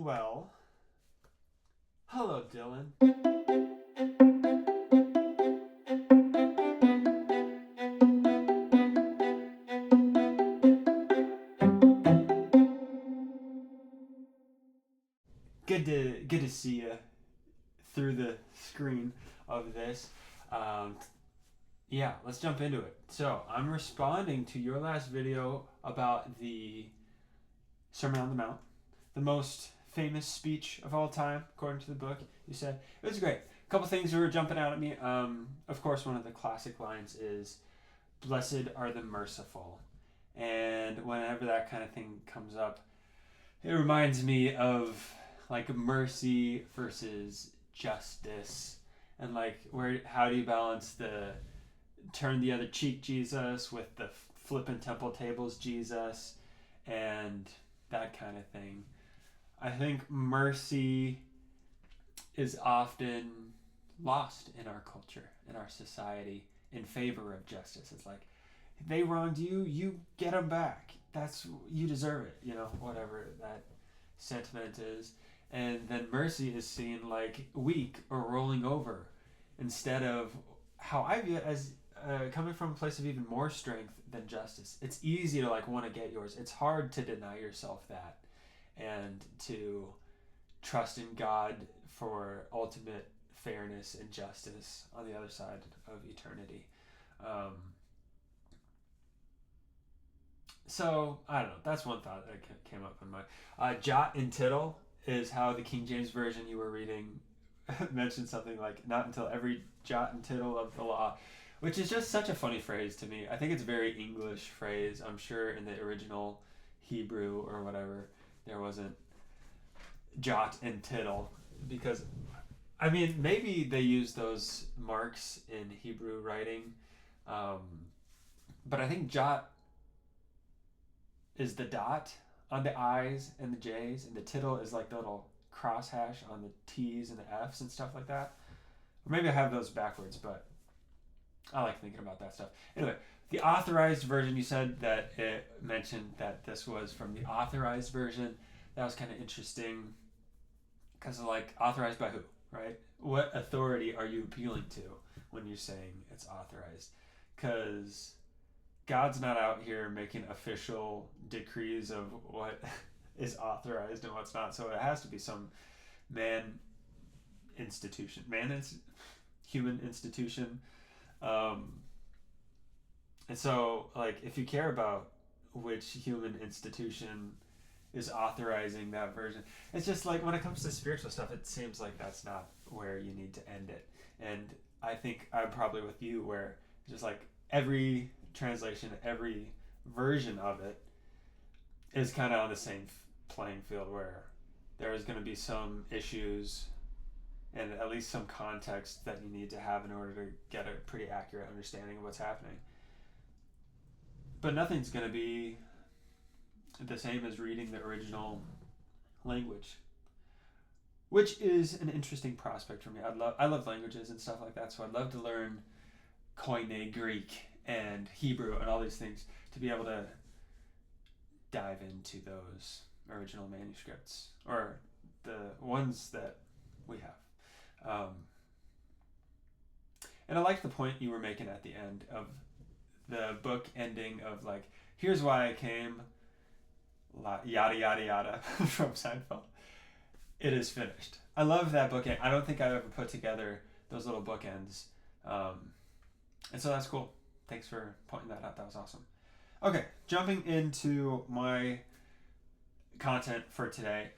Well, hello, Dylan. Good to see you through the screen of this. Um, yeah, let's jump into it. So I'm responding to your last video about the Sermon on the Mount, the most famous speech of all time, according to the book. You said it was great. A couple things were jumping out at me. Of course, one of the classic lines is, "Blessed are the merciful," and whenever that kind of thing comes up, it reminds me of like mercy versus justice, and like how do you balance the turn the other cheek Jesus with the flipping temple tables Jesus, and that kind of thing. I think mercy is often lost in our culture, in our society, in favor of justice. It's like, they wronged you, you get them back. You deserve it, whatever that sentiment is. And then mercy is seen like weak or rolling over, instead of how I view it as coming from a place of even more strength than justice. It's easy to like want to get yours. It's hard to deny yourself that, and to trust in God for ultimate fairness and justice on the other side of eternity. So I don't know. That's one thought that came up in my jot and tittle is how the King James version you were reading mentioned something like, "Not until every jot and tittle of the law," which is just such a funny phrase to me. I think it's a very English phrase. I'm sure in the original Hebrew or whatever there wasn't jot and tittle, because I mean maybe they use those marks in Hebrew writing, but I think jot is the dot on the I's and the J's, and the tittle is like the little crosshash on the T's and the F's and stuff like that. Or maybe I have those backwards, but I like thinking about that stuff. Anyway, the authorized version, you said that it mentioned that this was from the authorized version. That was kind of interesting, because like, authorized by who, right? What authority are you appealing to when you're saying it's authorized? Because God's not out here making official decrees of what is authorized and what's not. So it has to be some human institution. And so, like, if you care about which human institution is authorizing that version, it's just like when it comes to spiritual stuff, it seems like that's not where you need to end it. And I think I'm probably with you, where just like every translation, every version of it is kind of on the same playing field, where there is going to be some issues and at least some context that you need to have in order to get a pretty accurate understanding of what's happening. But nothing's going to be the same as reading the original language, which is an interesting prospect for me. I love languages and stuff like that, so I'd love to learn Koine Greek and Hebrew and all these things to be able to dive into those original manuscripts, or the ones that we have. And I like the point you were making at the end of the book ending of like, here's why I came, yada yada yada from Seinfeld. It is finished. I love that bookend. I don't think I've ever put together those little bookends. And so that's cool. Thanks for pointing that out. That was awesome. Okay, jumping into my content for today.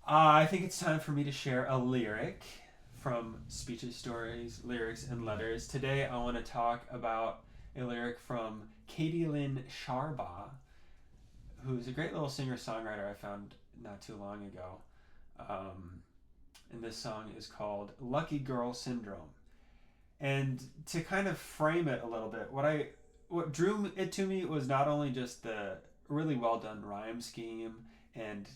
I think it's time for me to share a lyric from Speeches, Stories, Lyrics, and Letters. Today I want to talk about a lyric from Katie Lynne Sharbaugh, who's a great little singer-songwriter I found not too long ago. And this song is called Lucky Girl Syndrome. And to kind of frame it a little bit, what drew it to me was not only just the really well done rhyme scheme and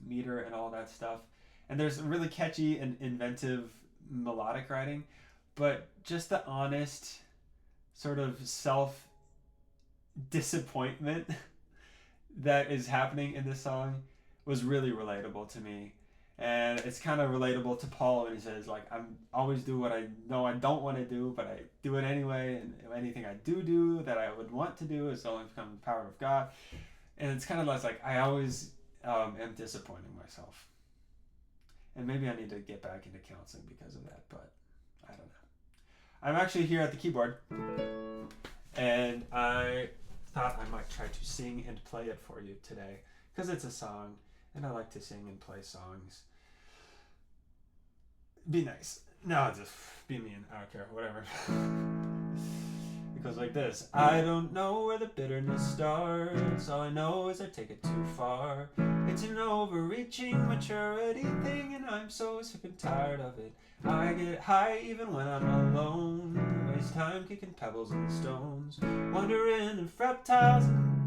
meter and all that stuff, and there's really catchy and inventive melodic writing, but just the honest sort of self disappointment that is happening in this song was really relatable to me. And it's kind of relatable to Paul when he says, like, I'm always do what I know I don't want to do, but I do it anyway. And anything I do that I would want to do is only from the power of God. And it's kind of like I always am disappointing myself. And maybe I need to get back into counseling because of that, but I don't know. I'm actually here at the keyboard, and I thought I might try to sing and play it for you today because it's a song, and I like to sing and play songs. Be nice. No, just be mean. I don't care. Whatever. It goes like this. I don't know where the bitterness starts. All I know is I take it too far. It's an overreaching maturity thing, and I'm so sick and tired of it. I get high even when I'm alone. Waste time kicking pebbles and stones. Wondering if reptiles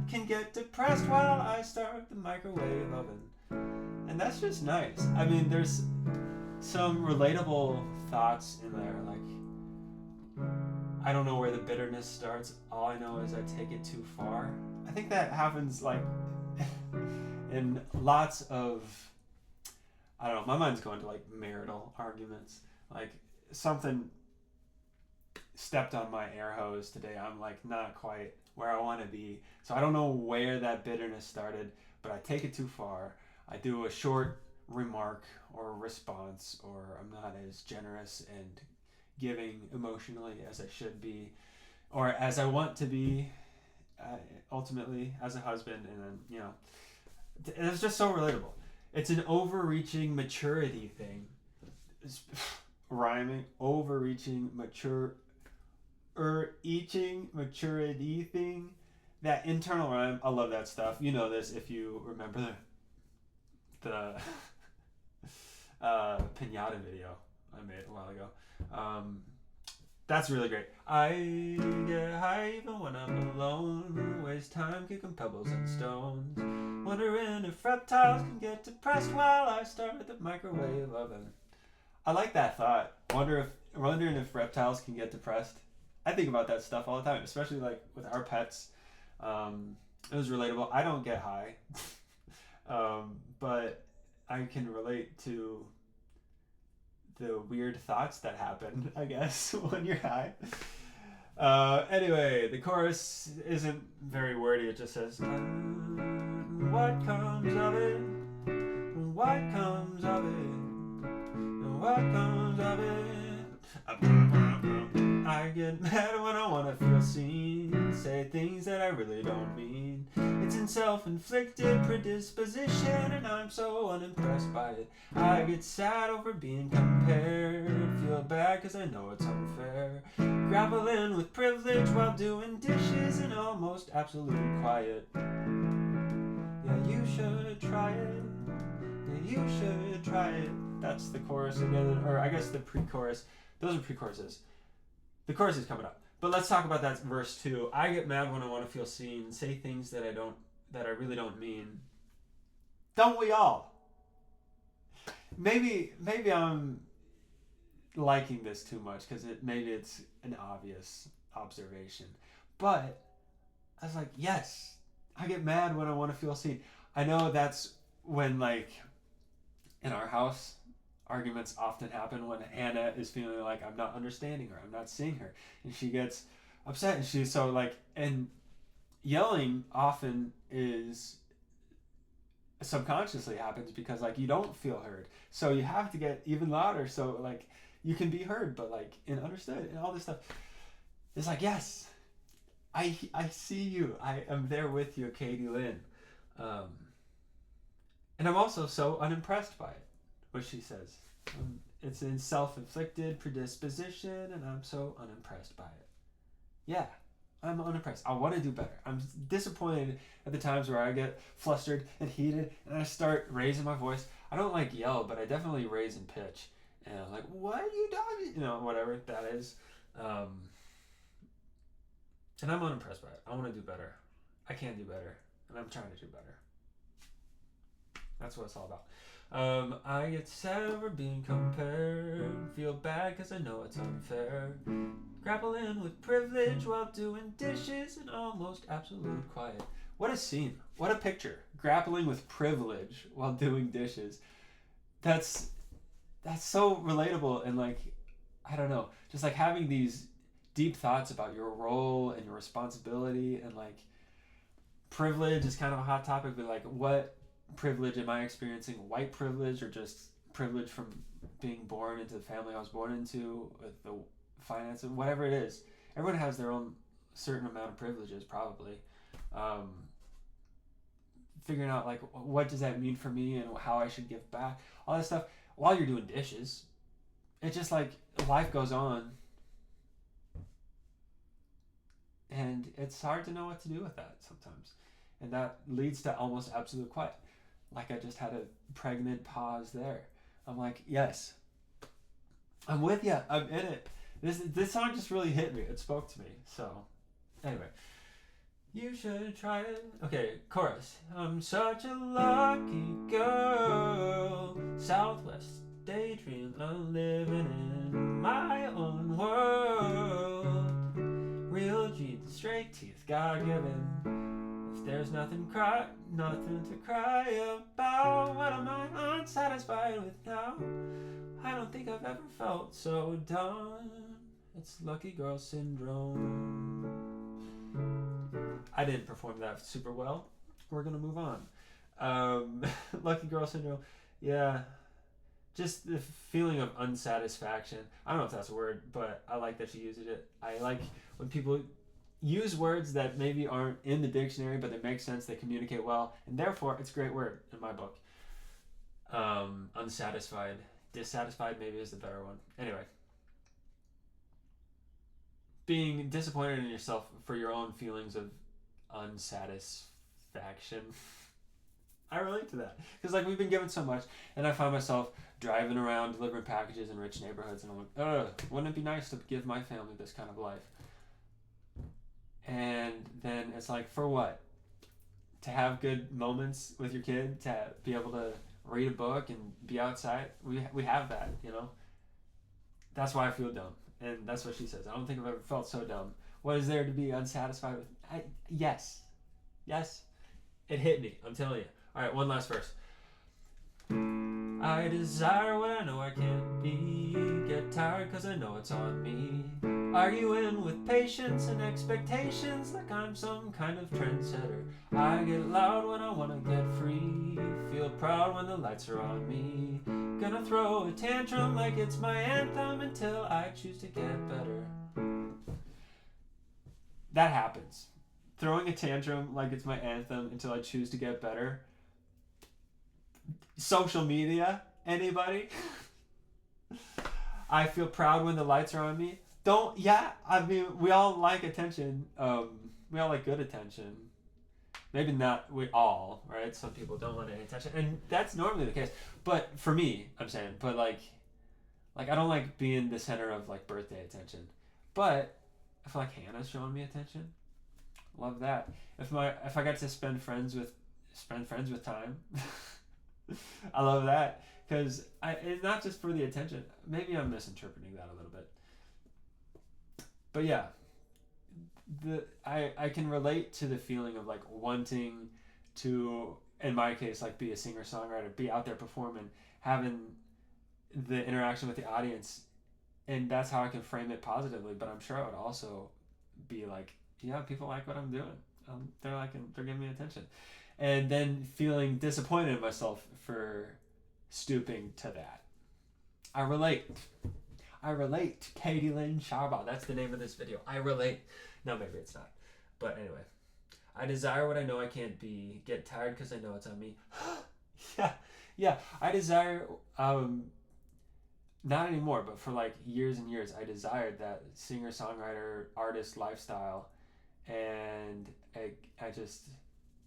can get depressed while I start the microwave oven. And that's just nice. I mean, there's some relatable thoughts in there, like, I don't know where the bitterness starts. All I know is I take it too far. I think that happens, like, in lots of, I don't know, my mind's going to, like, marital arguments. Like, something stepped on my air hose today. I'm, like, not quite where I want to be. So I don't know where that bitterness started, but I take it too far. I do a short remark or response, or I'm not as generous and giving emotionally as I should be, or as I want to be, ultimately as a husband. And then, you know, it's just so relatable. It's an overreaching maturity thing. It's rhyming. Overreaching maturity thing. That internal rhyme, I love that stuff. You know this if you remember the pinata video I made a while ago. That's really great. I get high even when I'm alone. Waste time kicking pebbles and stones. Wondering if reptiles can get depressed while I start the microwave oven. I like that thought. Wondering if reptiles can get depressed. I think about that stuff all the time, especially like with our pets. It was relatable. I don't get high, but I can relate to the weird thoughts that happen, I guess, when you're high. Anyway, the chorus isn't very wordy. It just says, what comes of it? What comes of it? What comes of it? I get mad when I want to feel seen. Say things that I really don't mean. It's in self-inflicted predisposition, and I'm so unimpressed by it. I get sad over being compared. Feel bad cause I know it's unfair. Grappling with privilege while doing dishes in almost absolute quiet. Yeah, you should try it. Yeah, you should try it. That's the chorus again, or I guess the pre-chorus. Those are pre-choruses. The chorus is coming up. But let's talk about that verse 2. I get mad when I want to feel seen. Say things that I really don't mean. Don't we all? Maybe I'm liking this too much because maybe it's an obvious observation. But I was like, yes, I get mad when I want to feel seen. I know that's when, like, in our house, arguments often happen when Hannah is feeling like I'm not understanding her, I'm not seeing her, and she gets upset, and she's so like, and yelling often is subconsciously happens because like you don't feel heard, so you have to get even louder so like you can be heard, but like and understood and all this stuff. It's like, yes, I see you, I am there with you, Katie Lynne, and I'm also so unimpressed by it. What she says. It's in self-inflicted predisposition, and I'm so unimpressed by it. Yeah, I'm unimpressed. I want to do better. I'm disappointed at the times where I get flustered and heated, and I start raising my voice. I don't like yell, but I definitely raise in pitch. And I'm like, what are you doing? You know, whatever that is. And I'm unimpressed by it. I want to do better. I can do better, and I'm trying to do better. That's what it's all about. I get sad over being compared. Feel bad cause I know it's unfair. Grappling with privilege while doing dishes in almost absolute quiet. What a scene. What a picture. Grappling with privilege while doing dishes. That's so relatable, and like, I don't know, just like having these deep thoughts about your role and your responsibility, and like privilege is kind of a hot topic, but like what privilege am I experiencing? White privilege, or just privilege from being born into the family I was born into, with the finances, whatever it is. Everyone has their own certain amount of privileges, probably. Um, Figuring out like what does that mean for me and how I should give back, all this stuff while you're doing dishes. It's just like life goes on, and it's hard to know what to do with that sometimes, and that leads to almost absolute quiet. Like I just had a pregnant pause there. I'm like, yes, I'm with you. I'm in it. This song just really hit me. It spoke to me. So, anyway, you should try it. Okay, chorus. I'm such a lucky girl. Southwest daydream. I'm living in my own world. Real jeans, straight teeth, God given. If there's nothing to cry about, what am I unsatisfied with now? I don't think I've ever felt so done. It's lucky girl syndrome. I didn't perform that super well. We're gonna move on. Lucky girl syndrome. Yeah. Just the feeling of unsatisfaction. I don't know if that's a word, but I like that she uses it. I like when people use words that maybe aren't in the dictionary, but they make sense, they communicate well, and therefore it's a great word in my book. Unsatisfied. Dissatisfied maybe is the better one. Anyway. Being disappointed in yourself for your own feelings of unsatisfaction. I relate to that. Because like we've been given so much, and I find myself driving around delivering packages in rich neighborhoods, and I'm like, wouldn't it be nice to give my family this kind of life? And then it's like, for what? To have good moments with your kid, to be able to read a book and be outside. We have that, you know? That's why I feel dumb. And that's what she says. I don't think I've ever felt so dumb. What is there to be unsatisfied with? Yes. Yes. It hit me. I'm telling you. All right, one last verse. I desire what I know I can't be. Get tired cause I know it's on me. Arguing with patience and expectations like I'm some kind of trendsetter. I get loud when I wanna get free. Feel proud when the lights are on me. Gonna throw a tantrum like it's my anthem until I choose to get better. That happens. Throwing a tantrum like it's my anthem until I choose to get better. Social media, anybody? I feel proud when the lights are on me. I mean, we all like attention. We all like good attention. Maybe not we all, right? Some people don't want any attention, and that's normally the case. But for me, I'm saying, but like I don't like being the center of like birthday attention. But I feel like Hannah's showing me attention. Love that. If I got to spend friends with time, I love that, because it's not just for the attention. Maybe I'm misinterpreting that a little bit. But yeah, I can relate to the feeling of like wanting to, in my case, like be a singer-songwriter, be out there performing, having the interaction with the audience, and that's how I can frame it positively. But I'm sure I would also be like, yeah, people like what I'm doing. They're giving me attention. And then feeling disappointed in myself for stooping to that. I relate. Katie Lynne Sharbaugh. That's the name of this video. I relate. No, maybe it's not. But anyway. I desire what I know I can't be. Get tired because I know it's on me. Yeah. I desire, not anymore, but for like years and years, I desired that singer-songwriter, artist lifestyle. And I just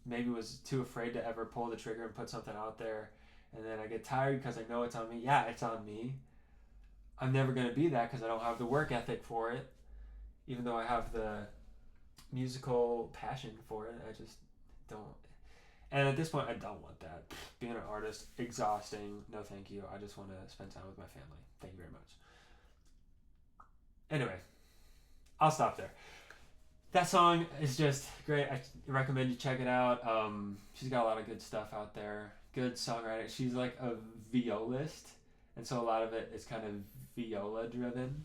maybe was too afraid to ever pull the trigger and put something out there. And then I get tired because I know it's on me. Yeah, it's on me. I'm never going to be that because I don't have the work ethic for it. Even though I have the musical passion for it, I just don't. And at this point, I don't want that. Being an artist, exhausting. No, thank you. I just want to spend time with my family. Thank you very much. Anyway, I'll stop there. that song is just great. I recommend you check it out. She's got a lot of good stuff out there. Good songwriter. She's like a violist, and so a lot of it is kind of viola driven,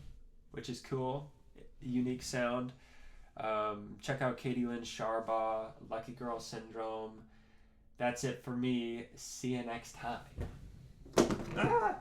which is cool. Unique sound. Check out Katie Lynne Sharbaugh, Lucky Girl Syndrome. That's it for me. See you next time. Ah!